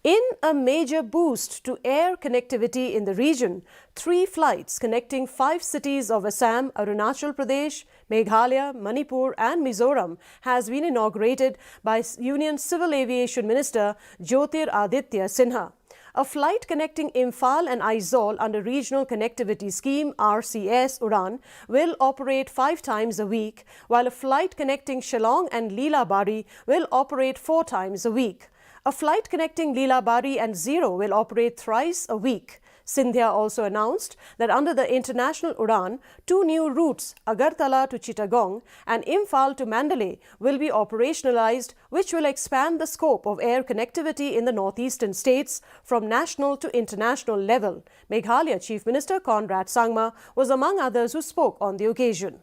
In a major boost to air connectivity in the region, 3 flights connecting 5 cities of Assam, Arunachal Pradesh, Meghalaya, Manipur and Mizoram has been inaugurated by Union Civil Aviation Minister Jyotir Aditya Sinha. A flight connecting Imphal and Aizawl under Regional Connectivity Scheme RCS UDAN will operate 5 times a week, while a flight connecting Shillong and Leela-Bari will operate 4 times a week. A flight connecting Leela-Bari and Zero will operate thrice a week. Sindhya also announced that under the international UDAN, 2 new routes, Agartala to Chittagong and Imphal to Mandalay, will be operationalized, which will expand the scope of air connectivity in the northeastern states from national to international level. Meghalaya Chief Minister Conrad Sangma was among others who spoke on the occasion.